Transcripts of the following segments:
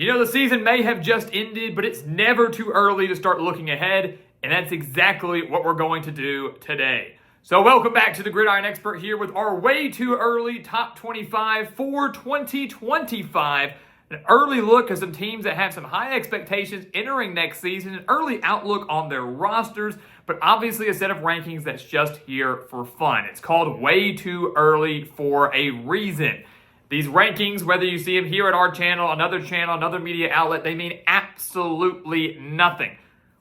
You know, the season may have just ended, but it's never too early to start looking ahead, and that's exactly what we're going to do today. So welcome back to the Gridiron Expert here with our way too early top 25 for 2025. An early look at some teams that have some high expectations entering next season, an early outlook on their rosters, but obviously a set of rankings that's just here for fun. It's called Way Too Early for a reason. These rankings, whether you see them here at our channel, another media outlet, they mean absolutely nothing.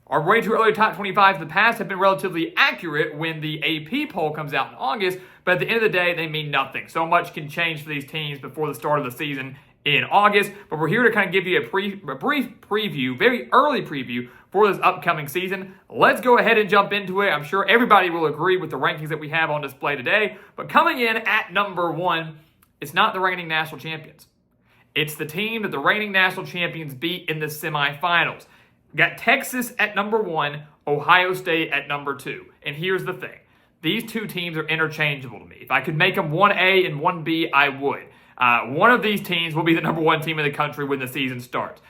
Our Way Too Early top 25 in the past have been relatively accurate when the AP poll comes out in August, but at the end of the day, they mean nothing. So much can change for these teams before the start of the season in August, but we're here to kind of give you a brief preview, very early preview for this upcoming season. Let's go ahead and jump into it. I'm sure everybody will agree with the rankings that we have on display today, but coming in at number 1, it's not the reigning national champions. It's the team that the reigning national champions beat in the semifinals. We got Texas at number 1, Ohio State at number 2. And here's the thing. These two teams are interchangeable to me. If I could make them 1A and 1B, I would. One of these teams will be the number 1 team in the country when the season starts.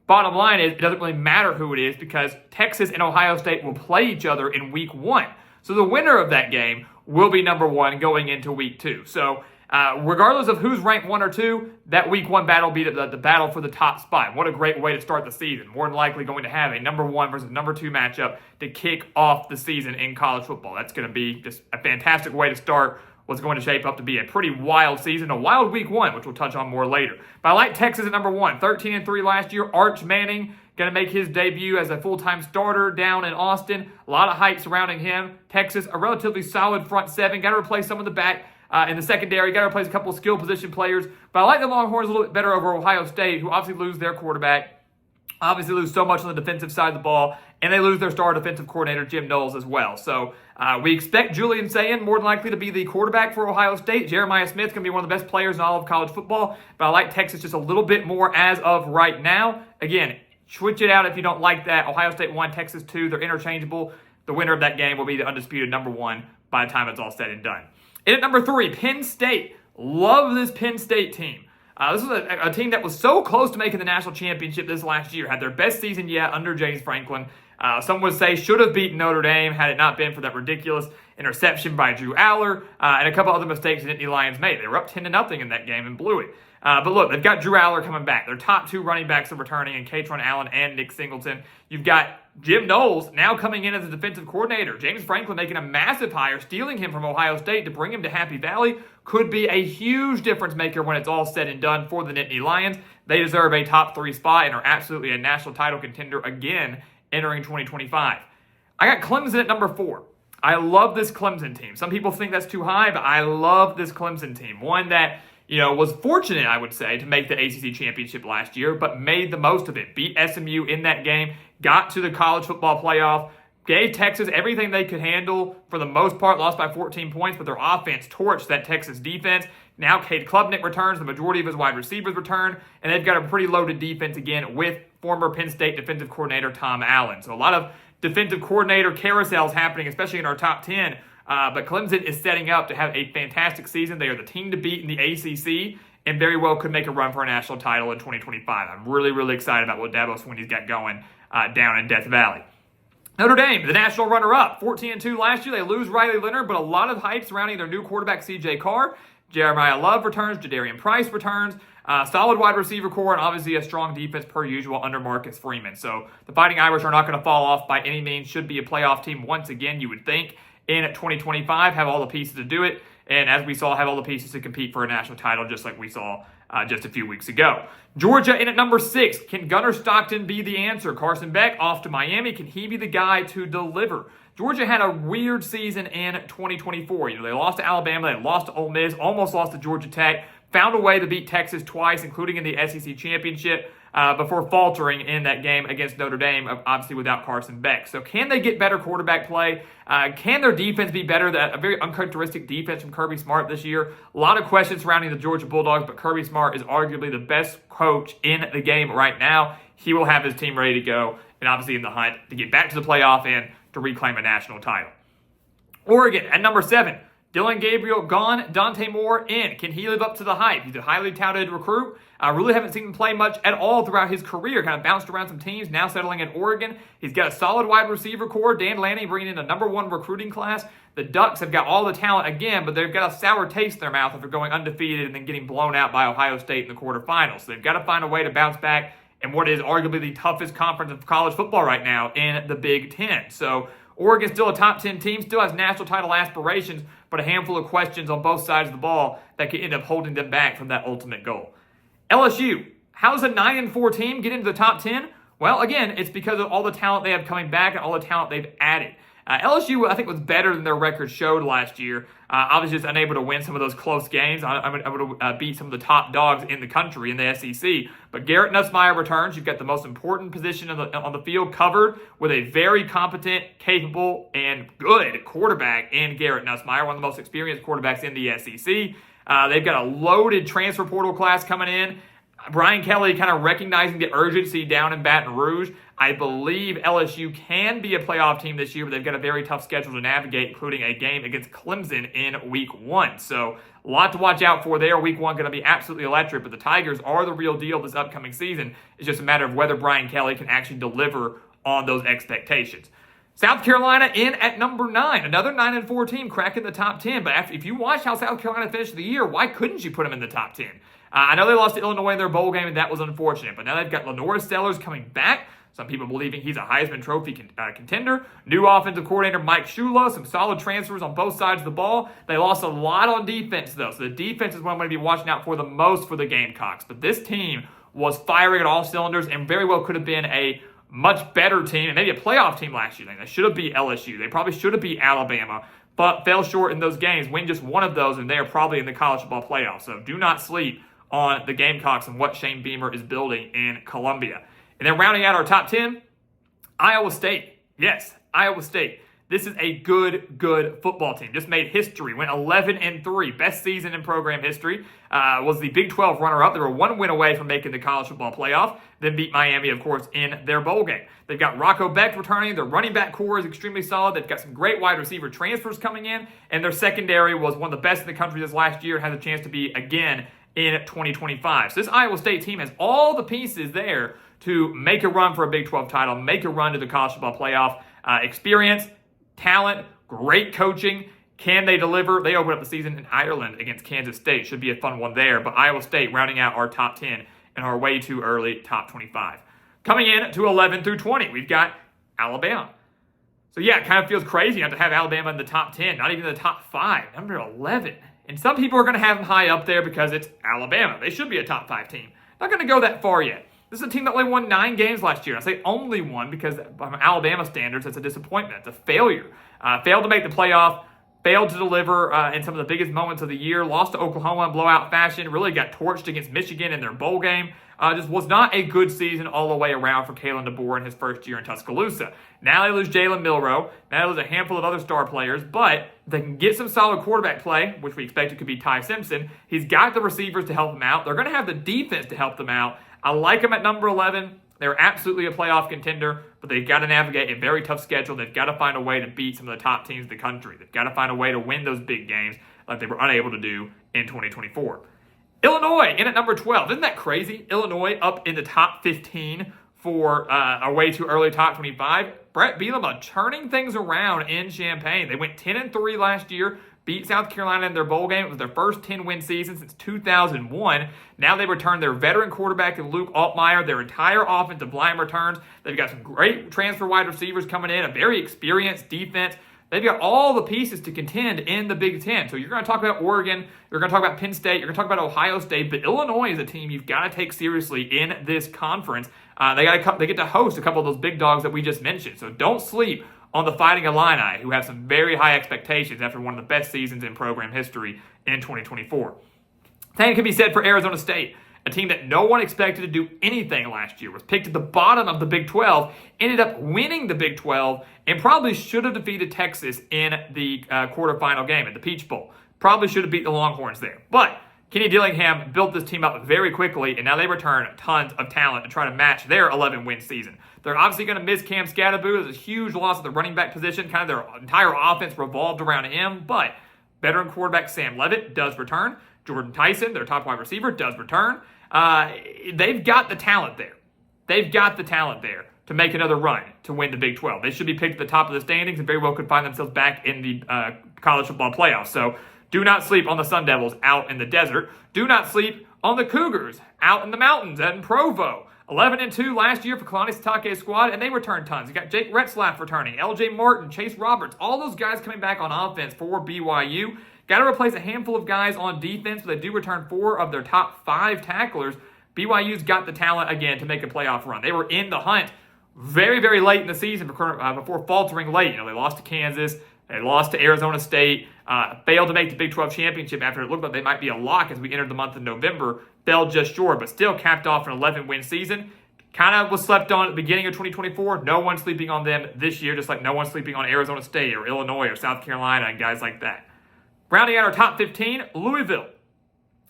Bottom line is, it doesn't really matter who it is because Texas and Ohio State will play each other in week 1. So the winner of that game will be number 1 going into week 2. So regardless of who's ranked 1 or 2, that week 1 battle will be the battle for the top spot. What a great way to start the season. More than likely going to have a number 1 versus number 2 matchup to kick off the season in college football. That's going to be just a fantastic way to start what's going to shape up to be a pretty wild season, a wild week 1, which we'll touch on more later. But I like Texas at number 1, 13-3 last year. Arch Manning going to make his debut as a full-time starter down in Austin. A lot of hype surrounding him. Texas, a relatively solid front 7. Got to replace some of the back in the secondary. Got to replace a couple of skill position players. But I like the Longhorns a little bit better over Ohio State, who obviously lose their quarterback. Obviously lose so much on the defensive side of the ball, and they lose their star defensive coordinator, Jim Knowles, as well. So we expect Julian Sayin more than likely to be the quarterback for Ohio State. Jeremiah Smith's going to be one of the best players in all of college football, but I like Texas just a little bit more as of right now. Again, switch it out if you don't like that. Ohio State 1, Texas 2, they're interchangeable. The winner of that game will be the undisputed number 1 by the time it's all said and done. And at number 3, Penn State. Love this Penn State team. This was a team that was so close to making the national championship this last year. Had their best season yet under James Franklin. Some would say should have beaten Notre Dame had it not been for that ridiculous interception by Drew Aller and a couple other mistakes that Nittany Lions made. They were up 10-0 in that game and blew it. But look, they've got Drew Aller coming back. Their top 2 running backs are returning in Katron Allen and Nick Singleton. You've got Jim Knowles now coming in as a defensive coordinator. James Franklin making a massive hire, stealing him from Ohio State to bring him to Happy Valley. Could be a huge difference maker when it's all said and done for the Nittany Lions. They deserve a top 3 spot and are absolutely a national title contender again entering 2025. I got Clemson at number 4. I love this Clemson team. Some people think that's too high, but I love this Clemson team. One that was fortunate, I would say, to make the ACC championship last year, but made the most of it. Beat SMU in that game, got to the college football playoff, gave Texas everything they could handle. For the most part, lost by 14 points, but their offense torched that Texas defense. Now Cade Klubnik returns, the majority of his wide receivers return, and they've got a pretty loaded defense again with former Penn State defensive coordinator Tom Allen. So a lot of defensive coordinator carousels happening, especially in our top 10. But Clemson is setting up to have a fantastic season. They are the team to beat in the ACC and very well could make a run for a national title in 2025. I'm really, really excited about what Dabo Swinney's got going down in Death Valley. Notre Dame, the national runner-up, 14-2 last year. They lose Riley Leonard, but a lot of hype surrounding their new quarterback, C.J. Carr. Jeremiah Love returns. Jadarian Price returns. Solid wide receiver core, and obviously a strong defense per usual under Marcus Freeman. So the Fighting Irish are not going to fall off by any means. Should be a playoff team once again, you would think, in 2025. Have all the pieces to do it. And as we saw, have all the pieces to compete for a national title, just like we saw just a few weeks ago. Georgia in at number 6. Can Gunnar Stockton be the answer? Carson Beck off to Miami. Can he be the guy to deliver? Georgia had a weird season in 2024. They lost to Alabama, they lost to Ole Miss, almost lost to Georgia Tech, found a way to beat Texas twice, including in the SEC championship, before faltering in that game against Notre Dame, obviously without Carson Beck. So can they get better quarterback play? Can their defense be better? A very uncharacteristic defense from Kirby Smart this year. A lot of questions surrounding the Georgia Bulldogs, but Kirby Smart is arguably the best coach in the game right now. He will have his team ready to go and obviously in the hunt to get back to the playoff and to reclaim a national title. Oregon at number 7. Dylan Gabriel gone, Dante Moore in. Can he live up to the hype? He's a highly touted recruit. I really haven't seen him play much at all throughout his career. Kind of bounced around some teams, now settling in Oregon. He's got a solid wide receiver core. Dan Lanning bringing in the #1 recruiting class. The Ducks have got all the talent again, but they've got a sour taste in their mouth after going undefeated and then getting blown out by Ohio State in the quarterfinals. So they've got to find a way to bounce back in what is arguably the toughest conference of college football right now in the Big Ten. So Oregon's still a top 10 team, still has national title aspirations, but a handful of questions on both sides of the ball that could end up holding them back from that ultimate goal. LSU, how does a 9-4 team get into the top 10? Well, again, it's because of all the talent they have coming back and all the talent they've added. LSU, I think, was better than their record showed last year. Obviously, just unable to win some of those close games. I'm able to beat some of the top dogs in the country in the SEC. But Garrett Nussmeier returns. You've got the most important position on the field covered with a very competent, capable, and good quarterback in Garrett Nussmeier, one of the most experienced quarterbacks in the SEC. They've got a loaded transfer portal class coming in. Brian Kelly kind of recognizing the urgency down in Baton Rouge. I believe LSU can be a playoff team this year, but they've got a very tough schedule to navigate, including a game against Clemson in Week 1. So a lot to watch out for there. Week 1 going to be absolutely electric, but the Tigers are the real deal this upcoming season. It's just a matter of whether Brian Kelly can actually deliver on those expectations. South Carolina in at number 9. Another 9-4 team cracking the top 10. But if you watch how South Carolina finished the year, why couldn't you put them in the top 10? I know they lost to Illinois in their bowl game, and that was unfortunate. But now they've got Lenora Sellers coming back. Some people believing he's a Heisman Trophy contender. New offensive coordinator Mike Shula. Some solid transfers on both sides of the ball. They lost a lot on defense, though. So the defense is what I'm going to be watching out for the most for the Gamecocks. But this team was firing at all cylinders and very well could have been a much better team and maybe a playoff team last year. They should have beat LSU. They probably should have beat Alabama, but fell short in those games. Win just one of those, and they are probably in the college football playoff. So do not sleep on the Gamecocks and what Shane Beamer is building in Columbia. And then rounding out our top 10, Iowa State. Yes, Iowa State. This is a good football team. Just made history. Went 11-3. Best season in program history. Was the Big 12 runner-up. They were one win away from making the college football playoff. Then beat Miami, of course, in their bowl game. They've got Rocco Beck returning. Their running back core is extremely solid. They've got some great wide receiver transfers coming in. And their secondary was one of the best in the country this last year and has a chance to be again in 2025. So this Iowa State team has all the pieces there to make a run for a Big 12 title, make a run to the college football playoff. Experience, talent, great coaching. Can they deliver? They open up the season in Ireland against Kansas State. Should be a fun one there. But Iowa State rounding out our top 10 and our way too early top 25. Coming in to 11 through 20, we've got Alabama. So yeah, it kind of feels crazy not to have Alabama in the top 10, not even in the top 5, number 11. And some people are going to have them high up there because it's Alabama. They should be a top 5 team. Not going to go that far yet. This is a team that only won 9 games last year. I say only one because by Alabama standards, it's a disappointment. It's a failure. Failed to make the playoff. Failed to deliver in some of the biggest moments of the year. Lost to Oklahoma in blowout fashion. Really got torched against Michigan in their bowl game. Just was not a good season all the way around for Kalen DeBoer in his first year in Tuscaloosa. Now they lose Jalen Milroe. Now they lose a handful of other star players. But they can get some solid quarterback play, which we expect it could be Ty Simpson. He's got the receivers to help him out. They're going to have the defense to help them out. I like them at number 11. They're absolutely a playoff contender, but they've got to navigate a very tough schedule. They've got to find a way to beat some of the top teams in the country. They've got to find a way to win those big games like they were unable to do in 2024. Illinois in at number 12. Isn't that crazy? Illinois up in the top 15 for a way too early top 25. Brett Bielema turning things around in Champaign. They went 10-3 last year. Beat South Carolina in their bowl game. It was their first 10-win season since 2001. Now they return their veteran quarterback in Luke Altmaier. Their entire offensive line returns. They've got some great transfer wide receivers coming in, a very experienced defense. They've got all the pieces to contend in the Big Ten. So you're going to talk about Oregon, you're going to talk about Penn State, you're going to talk about Ohio State, but Illinois is a team you've got to take seriously in this conference. They get to host a couple of those big dogs that we just mentioned. So don't sleep on the Fighting Illini, who have some very high expectations after one of the best seasons in program history in 2024. Same can be said for Arizona State, a team that no one expected to do anything last year, was picked at the bottom of the Big 12, ended up winning the Big 12, and probably should have defeated Texas in the quarterfinal game at the Peach Bowl. Probably should have beat the Longhorns there. But Kenny Dillingham built this team up very quickly, and now they return tons of talent to try to match their 11-win season. They're obviously going to miss Cam Scatteraboo. There's a huge loss at the running back position. Kind of their entire offense revolved around him, but Veteran quarterback Sam Leavitt does return. Jordan Tyson, their top wide receiver, does return. They've got the talent there. They've got the talent there to make another run to win the Big 12. They should be picked at the top of the standings and very well could find themselves back in the college football playoffs. So do not sleep on the Sun Devils out in the desert. Do not sleep on the Cougars out in the mountains and in Provo. 11-2 last year for Kalani Sitake's squad, and they returned tons. You got Jake Retzlaff returning, L.J. Martin, Chase Roberts, all those guys coming back on offense for BYU. Got to replace a handful of guys on defense, but they do return 4 of their top 5 tacklers. BYU's got the talent again to make a playoff run. They were in the hunt very, very late in the season before faltering late. They lost to Kansas. They lost to Arizona State, failed to make the Big 12 championship after it looked like they might be a lock as we entered the month of November. Fell just short, but still capped off an 11-win season. Kind of was slept on at the beginning of 2024. No one's sleeping on them this year, just like no one's sleeping on Arizona State or Illinois or South Carolina and guys like that. Rounding out our top 15, Louisville.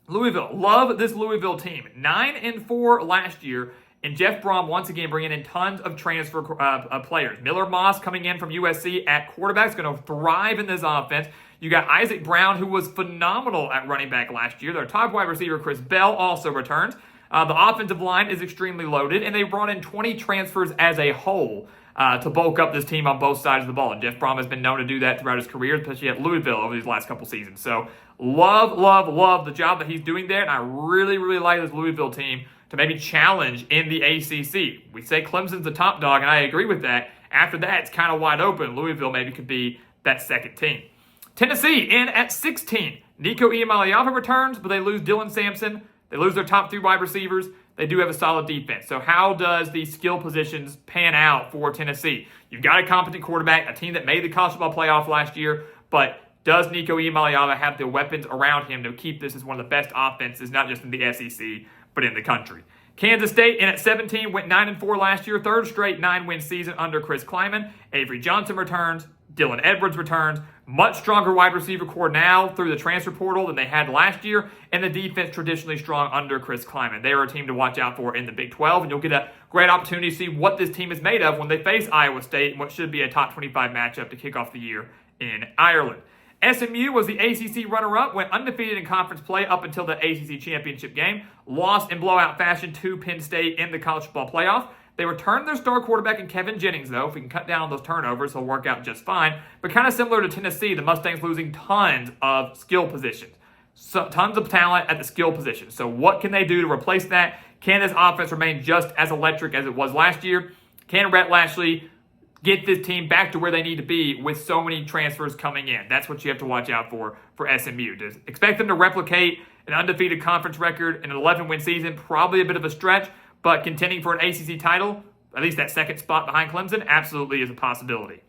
Love this Louisville team. 9-4 last year. And Jeff Brom once again bringing in tons of transfer players. Miller Moss coming in from USC at quarterback is going to thrive in this offense. You got Isaac Brown, who was phenomenal at running back last year. Their top wide receiver, Chris Bell, also returns. The offensive line is extremely loaded, and they brought in 20 transfers as a whole to bulk up this team on both sides of the ball. And Jeff Brom has been known to do that throughout his career, especially at Louisville over these last couple seasons. So love the job that he's doing there, and I really, really like this Louisville team to maybe challenge in the ACC. We say Clemson's the top dog, and I agree with that. After that, it's kind of wide open. Louisville maybe could be that second team. Tennessee in at 16. Nico Iamaleava returns, but they lose Dylan Sampson. They lose their top 3 wide receivers. They do have a solid defense. So how does the skill positions pan out for Tennessee? You've got a competent quarterback, a team that made the college football playoff last year, but does Nico Iamaleava have the weapons around him to keep this as one of the best offenses, not just in the SEC, but in the country? Kansas State in at 17 went 9-4 last year, third straight 9-win season under Chris Kleiman. Avery Johnson returns, Dylan Edwards returns, much stronger wide receiver core now through the transfer portal than they had last year, and the defense traditionally strong under Chris Kleiman. They are a team to watch out for in the Big 12, and you'll get a great opportunity to see what this team is made of when they face Iowa State in what should be a top 25 matchup to kick off the year in Ireland. SMU was the ACC runner-up, went undefeated in conference play up until the ACC championship game, lost in blowout fashion to Penn State in the college football playoff. They returned their star quarterback in Kevin Jennings, though. If we can cut down on those turnovers, he'll work out just fine. But kind of similar to Tennessee, the Mustangs losing tons of skill positions. So, tons of talent at the skill position. So what can they do to replace that? Can this offense remain just as electric as it was last year? Can Rhett Lashley get this team back to where they need to be with so many transfers coming in? That's what you have to watch out for SMU. To expect them to replicate an undefeated conference record in an 11-win season, probably a bit of a stretch, but contending for an ACC title, at least that second spot behind Clemson, absolutely is a possibility.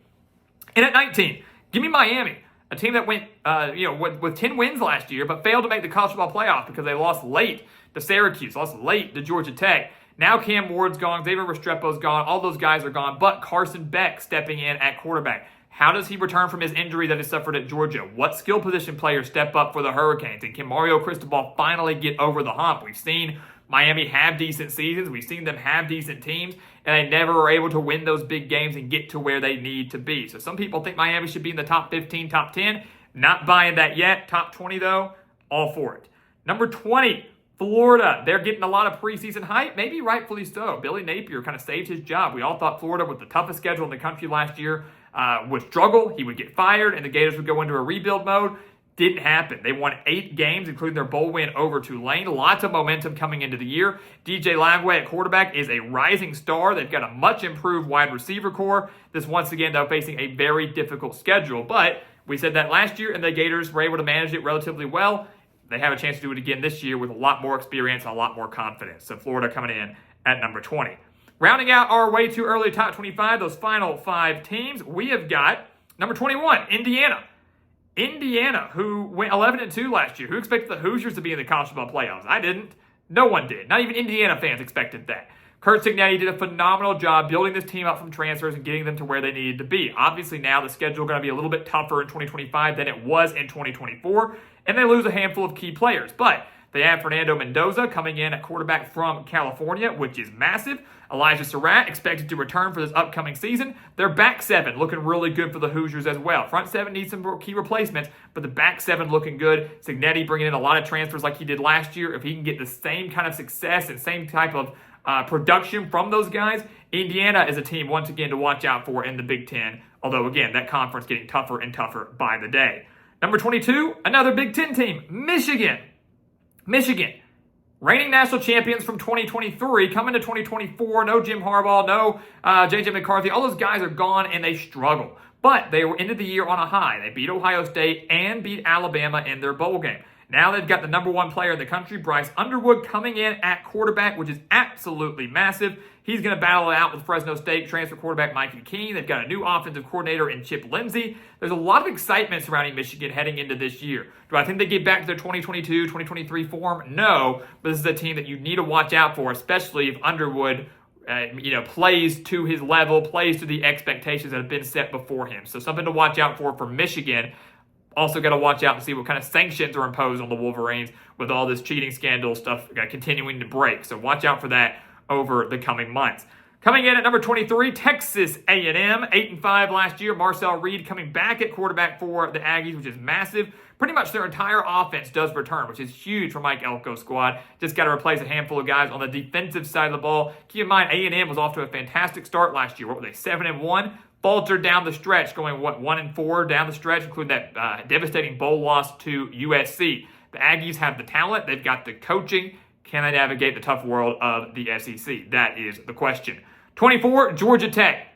And at 19, give me Miami, a team that went with 10 wins last year, but failed to make the college football playoff because they lost late to Syracuse, lost late to Georgia Tech. Now Cam Ward's gone, Xavier Restrepo's gone, all those guys are gone, but Carson Beck stepping in at quarterback. How does he return from his injury that he suffered at Georgia? What skill position players step up for the Hurricanes? And can Mario Cristobal finally get over the hump? We've seen Miami have decent seasons. We've seen them have decent teams, and they never are able to win those big games and get to where they need to be. So some people think Miami should be in the top 15, top 10. Not buying that yet. Top 20, though, all for it. Number 20, Florida. They're getting a lot of preseason hype, maybe rightfully so. Billy Napier kind of saved his job. We all thought Florida, with the toughest schedule in the country last year, would struggle. He would get fired, and the Gators would go into a rebuild mode. Didn't happen. They won 8 games, including their bowl win over Tulane. Lots of momentum coming into the year. DJ Lagway at quarterback is a rising star. They've got a much improved wide receiver core. This once again, though, facing a very difficult schedule. But we said that last year, and the Gators were able to manage it relatively well. They have a chance to do it again this year with a lot more experience and a lot more confidence. So Florida coming in at number 20. Rounding out our way too early top 25, those final 5 teams, we have got number 21, Indiana. Indiana, who went 11-2 last year. Who expected the Hoosiers to be in the college football playoffs? I didn't. No one did. Not even Indiana fans expected that. Kurt Cignetti did a phenomenal job building this team up from transfers and getting them to where they needed to be. Obviously now the schedule is going to be a little bit tougher in 2025 than it was in 2024, and they lose a handful of key players. But They have Fernando Mendoza coming in at quarterback from California, which is massive. Elijah Surratt expected to return for this upcoming season. Their back seven looking really good for the Hoosiers as well. Front seven needs some key replacements, but the back seven looking good. Signetti bringing in a lot of transfers like he did last year. If he can get the same kind of success and same type of production from those guys, Indiana is a team once again to watch out for in the Big Ten. Although again, that conference getting tougher and tougher by the day. Number 22, another Big Ten team, Michigan. Reigning national champions from 2023, coming to 2024, no Jim Harbaugh, no J.J. McCarthy. All those guys are gone and they struggle. But they were ended the year on a high. They beat Ohio State and beat Alabama in their bowl game. Now they've got the number one player in the country, Bryce Underwood, coming in at quarterback, which is absolutely massive. He's going to battle it out with Fresno State transfer quarterback Mikey Keene. They've got a new offensive coordinator in Chip Lindsey. There's a lot of excitement surrounding Michigan heading into this year. Do I think they get back to their 2022, 2023 form? No, but this is a team that you need to watch out for, especially if Underwood plays to his level, plays to the expectations that have been set before him. So something to watch out for Michigan. Also got to watch out and see what kind of sanctions are imposed on the Wolverines with all this cheating scandal stuff continuing to break. So watch out for that over the coming months. Coming in at number 23, Texas A&M, 8-5 last year. Marcel Reed coming back at quarterback for the Aggies, which is massive. Pretty much their entire offense does return, which is huge for Mike Elko's squad. Just got to replace a handful of guys on the defensive side of the ball. Keep in mind, A&M was off to a fantastic start last year. What were they, 7-1? Faltered down the stretch, going 1-4 down the stretch, including that devastating bowl loss to USC. The Aggies have the talent. They've got the coaching. Can they navigate the tough world of the SEC? That is the question. 24, Georgia Tech.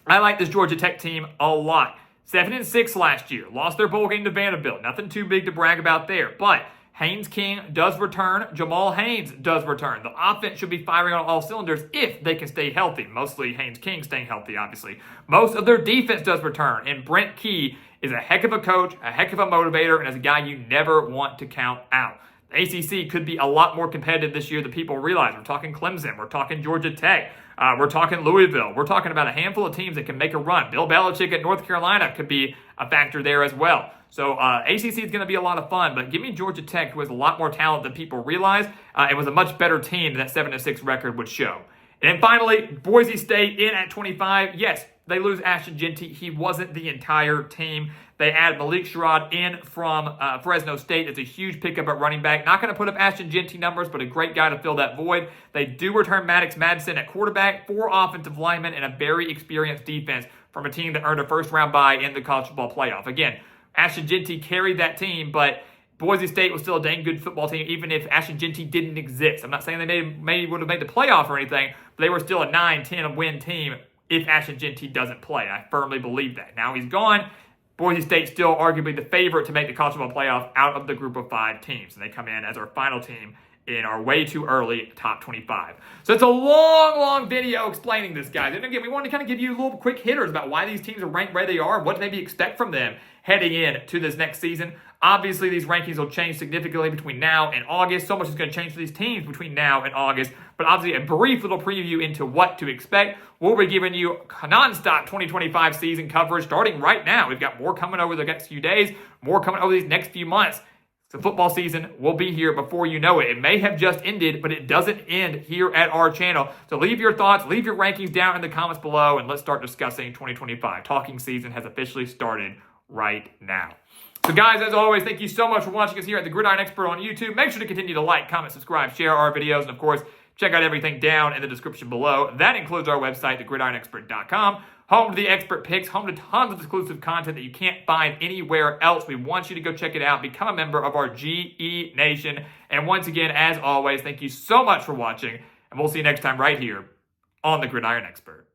I like this Georgia Tech team a lot. 7-6 last year. Lost their bowl game to Vanderbilt. Nothing too big to brag about there. But Haynes King does return. Jamal Haynes does return. The offense should be firing on all cylinders if they can stay healthy. Mostly Haynes King staying healthy, obviously. Most of their defense does return. And Brent Key is a heck of a coach, a heck of a motivator, and is a guy you never want to count out. The ACC could be a lot more competitive this year than people realize. We're talking Clemson. We're talking Georgia Tech. We're talking Louisville. We're talking about a handful of teams that can make a run. Bill Belichick at North Carolina could be a factor there as well. So ACC is going to be a lot of fun, but give me Georgia Tech, who has a lot more talent than people realize. It was a much better team than that 7-6 record would show. And then finally, Boise State in at 25. Yes, they lose Ashton Jeanty. He wasn't the entire team. They add Malik Sherrod in from Fresno State. It's a huge pickup at running back. Not going to put up Ashton Jeanty numbers, but a great guy to fill that void. They do return Maddox Madsen at quarterback, 4 offensive linemen, and a very experienced defense from a team that earned a first-round bye in the college football playoff. Again, Ashton Jeanty carried that team, but Boise State was still a dang good football team, even if Ashton Jeanty didn't exist. I'm not saying they maybe would have made the playoff or anything, but they were still a 9-10 win team if Ashton Jeanty doesn't play. I firmly believe that. Now he's gone. Boise State still arguably the favorite to make the college football playoff out of the group of 5 teams. And they come in as our final team in our way too early top 25. So it's a long video explaining this, guys. And again, we want to kind of give you little quick hitters about why these teams are ranked where they are and what to maybe expect from them heading in to this next season. Obviously, these rankings will change significantly between now and August. So much is going to change for these teams between now and August. But obviously, a brief little preview into what to expect. We'll be giving you nonstop 2025 season coverage starting right now. We've got more coming over the next few days, more coming over these next few months. The football season will be here before you know it. It may have just ended, but it doesn't end here at our channel. So leave your thoughts, leave your rankings down in the comments below, and let's start discussing 2025. Talking season has officially started right now. So guys, as always, thank you so much for watching us here at The Gridiron Expert on YouTube. Make sure to continue to like, comment, subscribe, share our videos, and of course, check out everything down in the description below. That includes our website, thegridironexpert.com. Home to the expert picks, home to tons of exclusive content that you can't find anywhere else. We want you to go check it out. Become a member of our GE Nation. And once again, as always, thank you so much for watching. And we'll see you next time right here on The Gridiron Expert.